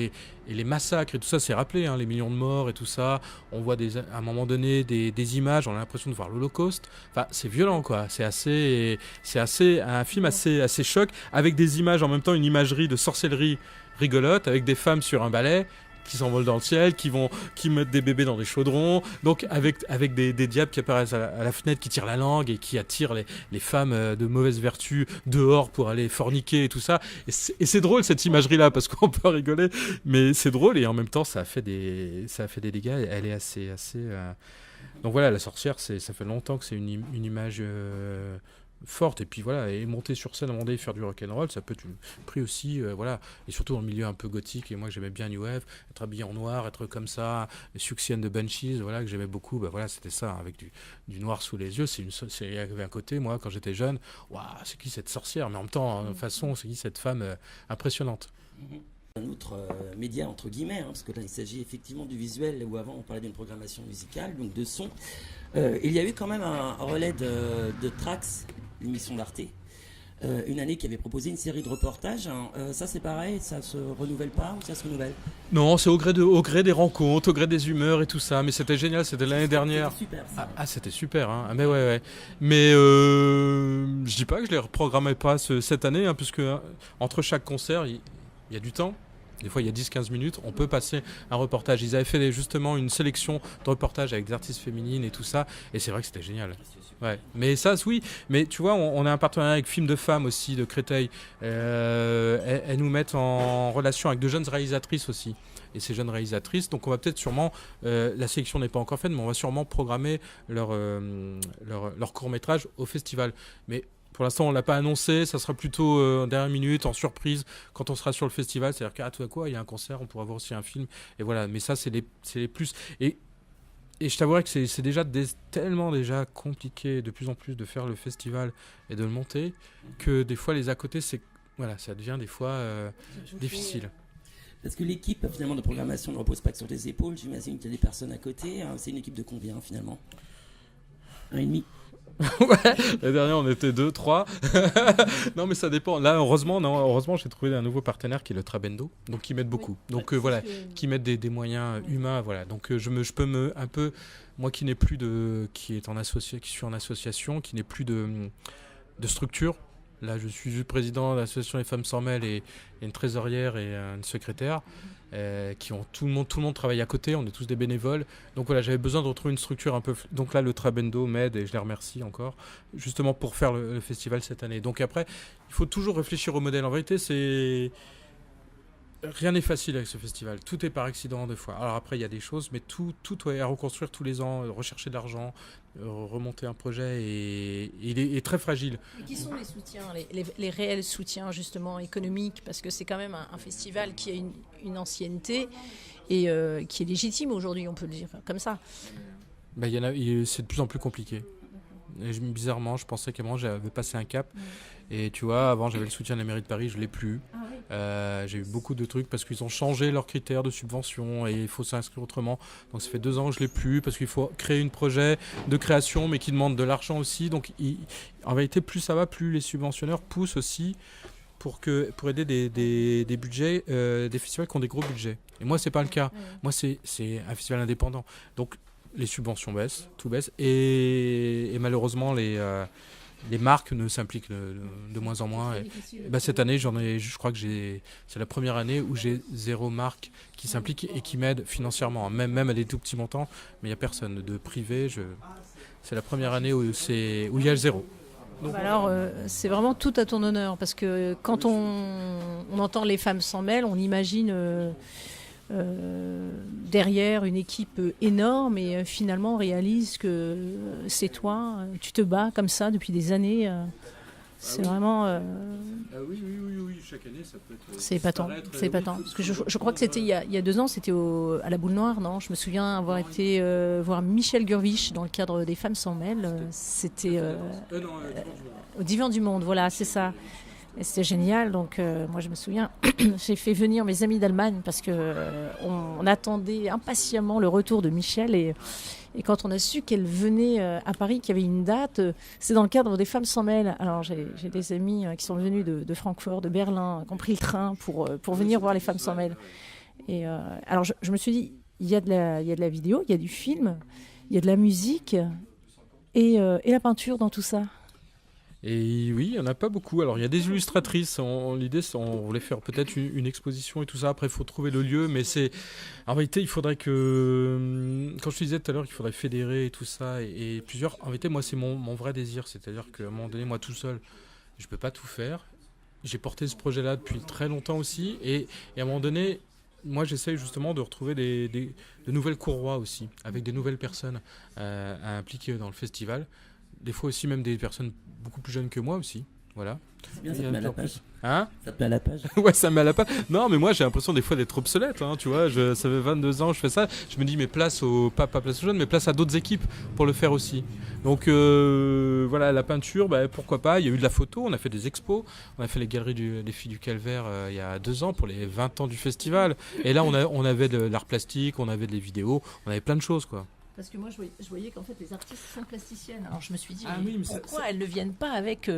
les massacres et tout ça, c'est rappelé, hein, les millions de morts et tout ça. On voit à un moment donné des images, on a l'impression de voir l'Holocauste. Enfin, c'est violent, quoi. C'est un film assez choc, avec des images en même temps, une imagerie de sorcellerie rigolote, avec des femmes sur un balai qui s'envolent dans le ciel, qui mettent des bébés dans des chaudrons, donc avec des diables qui apparaissent à la fenêtre, qui tirent la langue et qui attirent les femmes de mauvaise vertu dehors pour aller forniquer et tout ça. Et c'est drôle cette imagerie-là, parce qu'on peut rigoler, mais c'est drôle et en même temps ça a fait des dégâts. Elle est assez donc voilà, la sorcière, ça fait longtemps que c'est une image forte, et puis voilà, et monter sur scène à un moment donné, faire du rock'n'roll, ça peut être pris aussi, voilà, et surtout dans le milieu un peu gothique, et moi j'aimais bien New Wave, être habillé en noir, être comme ça, les Suxian de Banshees, voilà, que j'aimais beaucoup, bah voilà, c'était ça, avec du noir sous les yeux, il y avait un côté, moi, quand j'étais jeune, waouh, c'est qui cette sorcière, mais en même temps, de façon, c'est qui cette femme impressionnante. Un autre média entre guillemets, hein, parce que là il s'agit effectivement du visuel, où avant on parlait d'une programmation musicale, donc de son. Il y a eu quand même un relais de Trax, l'émission d'Arte, une année qui avait proposé une série de reportages. Hein. Ça c'est pareil, ça se renouvelle pas ou ça se renouvelle? Non, c'est au gré des rencontres, au gré des humeurs et tout ça, mais c'était génial, c'était l'année dernière. C'était super, ça. C'était super, hein. Mais ouais. Mais je dis pas que je les reprogrammais pas cette année, hein, puisque entre chaque concert, il y a du temps. Des fois, il y a 10-15 minutes, on peut passer un reportage. Ils avaient fait justement une sélection de reportages avec des artistes féminines et tout ça. Et c'est vrai que c'était génial. Ouais. Mais ça, oui. Mais tu vois, on a un partenariat avec Films de Femmes aussi, de Créteil. Elles nous mettent en relation avec de jeunes réalisatrices aussi. Et ces jeunes réalisatrices, donc on va peut-être sûrement, la sélection n'est pas encore faite, mais on va sûrement programmer leur court-métrage au festival. Mais pour l'instant, on ne l'a pas annoncé, ça sera plutôt en dernière minute, en surprise, quand on sera sur le festival. C'est-à-dire qu'à tout à quoi, il y a un concert, on pourra voir aussi un film. Et voilà, mais ça, c'est les plus. Et je t'avouerai que c'est déjà tellement déjà compliqué de plus en plus de faire le festival et de le monter, que des fois, les à côté, ça devient des fois difficile. Parce que l'équipe finalement de programmation ne repose pas que sur tes épaules, j'imagine qu'il y a des personnes à côté. Hein. C'est une équipe de combien finalement? 1,5? Ouais, la dernière on était 2, 3. Non mais ça dépend. Là heureusement j'ai trouvé un nouveau partenaire qui est le Trabendo, donc qui m'aide beaucoup. Oui. Donc voilà, qui m'aide des moyens humains, voilà. Donc je peux un peu, moi qui suis en association, qui n'ai plus de structure. Là, je suis juste président de l'association Les Femmes Sans Mêle et une trésorière et une secrétaire qui ont tout le monde travaille à côté. On est tous des bénévoles. Donc voilà, j'avais besoin de retrouver une structure un peu. Donc là, le Trabendo m'aide et je les remercie encore, justement pour faire le festival cette année. Donc après, il faut toujours réfléchir au modèle. En vérité, rien n'est facile avec ce festival. Tout est par accident des fois. Alors après, il y a des choses, mais tout est à reconstruire tous les ans, rechercher de l'argent, remonter un projet, et il est très fragile. Et qui sont les soutiens, les réels soutiens justement économiques, parce que c'est quand même un festival qui a une ancienneté et qui est légitime aujourd'hui, on peut le dire comme ça. Ben, c'est de plus en plus compliqué. Et bizarrement, je pensais qu'avant j'avais passé un cap. Et tu vois, avant j'avais le soutien de la mairie de Paris, je l'ai plus. J'ai eu beaucoup de trucs parce qu'ils ont changé leurs critères de subvention et il faut s'inscrire autrement. Donc ça fait 2 ans que je l'ai plus parce qu'il faut créer un projet de création mais qui demande de l'argent aussi. Donc en vérité, plus ça va, plus les subventionneurs poussent aussi pour aider des budgets, des festivals qui ont des gros budgets. Et moi, c'est pas le cas. Moi, c'est un festival indépendant. Donc les subventions baissent, tout baisse, et malheureusement les marques ne s'impliquent de moins en moins. Cette année, je crois que c'est la première année où j'ai 0 marque qui s'implique et qui m'aide financièrement, même à des tout petits montants, mais il n'y a personne de privé. C'est la première année où il y a le 0. Donc, alors, c'est vraiment tout à ton honneur, parce que quand on entend Les Femmes Sans Mêle, on imagine derrière une équipe énorme, et finalement on réalise que c'est toi, tu te bats comme ça depuis des années. C'est vraiment oui, chaque année ça peut être, c'est épatant, parce que je crois que c'était il y a 2 ans, c'était à la Boule Noire, non, je me souviens avoir été voir Michel Gurvich dans le cadre des Femmes Sans Mêle. C'était au Divan du Monde, voilà, c'est ça. Et c'était génial. Donc, moi, je me souviens, j'ai fait venir mes amis d'Allemagne parce que on attendait impatiemment le retour de Michel. Et quand on a su qu'elle venait à Paris, qu'il y avait une date, c'est dans le cadre des Femmes sans mêle. Alors, j'ai des amis qui sont venus de Francfort, de Berlin, qui ont pris le train pour venir voir les Femmes sans mêle. Et alors, je me suis dit, il y a de la vidéo, il y a du film, il y a de la musique et la peinture dans tout ça. Et oui, il n'y en a pas beaucoup. Alors, il y a des illustratrices. L'idée, c'est on voulait faire peut-être une exposition et tout ça. Après, il faut trouver le lieu. Mais en réalité, il faudrait que... Quand je te disais tout à l'heure qu'il faudrait fédérer et tout ça, et plusieurs... En réalité, moi, c'est mon vrai désir. C'est-à-dire qu'à un moment donné, moi, tout seul, je ne peux pas tout faire. J'ai porté ce projet-là depuis très longtemps aussi. Et à un moment donné, moi, j'essaye justement de retrouver de nouvelles courroies aussi, avec des nouvelles personnes à impliquer dans le festival. Des fois aussi même des personnes beaucoup plus jeunes que moi aussi, voilà. C'est bien, ça te met à la page. Hein ? Ça te met à la page. Ouais, ça me met à la page. Non, mais moi j'ai l'impression des fois d'être obsolète, hein, tu vois. Ça fait 22 ans que je fais ça. Je me dis, mais pas place aux jeunes, mais place à d'autres équipes pour le faire aussi. Donc voilà, la peinture, pourquoi pas. Il y a eu de la photo, on a fait des expos. On a fait les galeries des Filles du Calvaire il y a 2 ans pour les 20 ans du festival. Et là, on avait de l'art plastique, on avait des vidéos, on avait plein de choses, quoi. Parce que moi, je voyais qu'en fait, les artistes sont plasticiennes. Alors, je me suis dit, mais pourquoi elles ne viennent pas avec...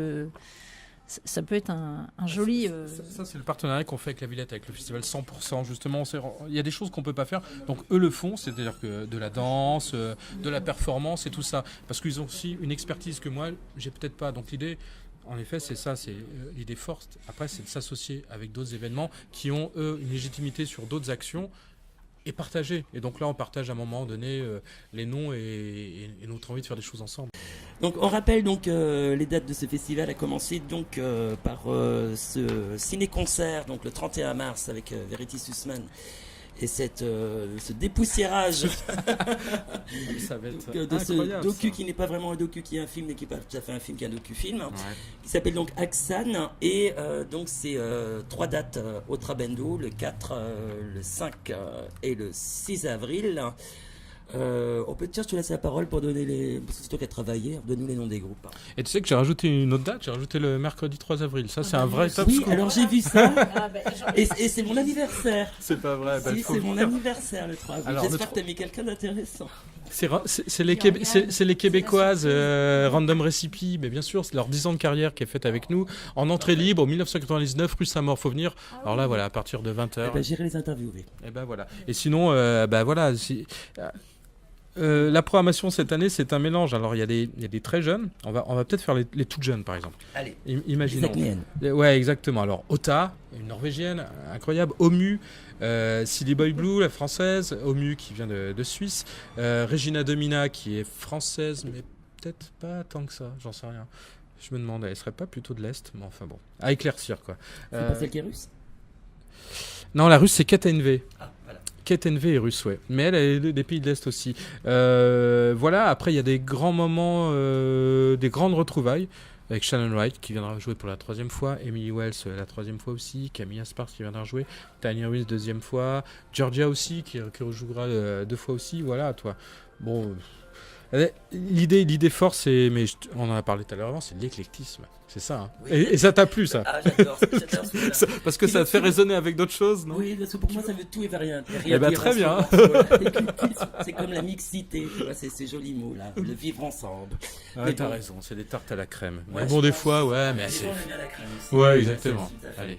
ça peut être un joli... Ça, c'est le partenariat qu'on fait avec la Villette, avec le festival 100%. Justement, il y a des choses qu'on ne peut pas faire. Donc, eux le font, c'est-à-dire que de la danse, de la performance et tout ça. Parce qu'ils ont aussi une expertise que moi, j'ai peut-être pas. Donc, l'idée... En effet, c'est ça, c'est l'idée forte. Après, c'est de s'associer avec d'autres événements qui ont, eux, une légitimité sur d'autres actions et partager. Et donc là, on partage à un moment donné les noms et notre envie de faire des choses ensemble. Donc on rappelle donc les dates de ce festival a commencé donc par ce ciné-concert donc le 31 mars avec Verity Sussman et ce dépoussiérage ça va être de ce docu ça. qui n'est pas vraiment un docu, qui est un film, mais qui n'est pas tout à fait un film, qui est un docu-film, qui s'appelle donc Aksan, et donc c'est 3 dates au Trabendo, le 4, le 5 et le 6 avril. On peut je te laisse la parole pour donner parce que c'est toi qui as travaillé, donne-nous les noms des groupes. Et tu sais que j'ai rajouté une autre date, j'ai rajouté le mercredi 3 avril. Ça, c'est un vrai top Oui, score. alors j'ai vu ça. Et c'est mon anniversaire. C'est pas vrai. Si, c'est mon anniversaire le 3 avril. J'espère que tu as mis quelqu'un d'intéressant. C'est les Québécoises Random Recipe, mais bien sûr, c'est leur 10 ans de carrière qui est faite avec nous, en entrée libre, en 1999, rue Saint-Maur, faut venir. Alors là, voilà, à partir de 20h. J'irai les interviewer. Et voilà. Et sinon, voilà... la programmation cette année, c'est un mélange. Alors, il y a des très jeunes. On va peut-être faire les toutes jeunes, par exemple. Allez, imaginons. Les ouais, exactement. Alors, Ota, une Norvégienne, incroyable. Omu, Silly Boy Blue, la française. Omu, qui vient de Suisse. Regina Domina, qui est française, mais peut-être pas tant que ça. J'en sais rien. Je me demande, elle serait pas plutôt de l'Est, mais enfin bon. À éclaircir, quoi. C'est pas celle qui est russe ? Non, la russe, c'est KTNV. Ah, voilà. KTNV est russe, ouais. Mais elle est des pays de l'Est aussi. Voilà, après, il y a des grands moments, des grandes retrouvailles, avec Shannon Wright qui viendra jouer pour la 3e fois, Emily Wells la 3e fois aussi, Camille Aspars qui viendra jouer, Tanya Wills 2e fois, Georgia aussi qui rejouera 2 fois aussi, voilà, toi. Bon... L'idée forte, mais on en a parlé tout à l'heure avant, c'est l'éclectisme. C'est ça. Hein. Oui. Et ça t'a plu, ça? Ah, j'adore ça. Parce que ça te fait résonner avec d'autres choses, non? Oui, parce que pour moi, ça veut tout et rien. Très bien. C'est comme la mixité, tu vois, c'est ces jolis mots là, le vivre ensemble. Mais t'as raison, c'est des tartes à la crème. Ouais, bon, des fois, ouais, mais c'est. On aime bien la crème aussi. Ouais, exactement. Allez.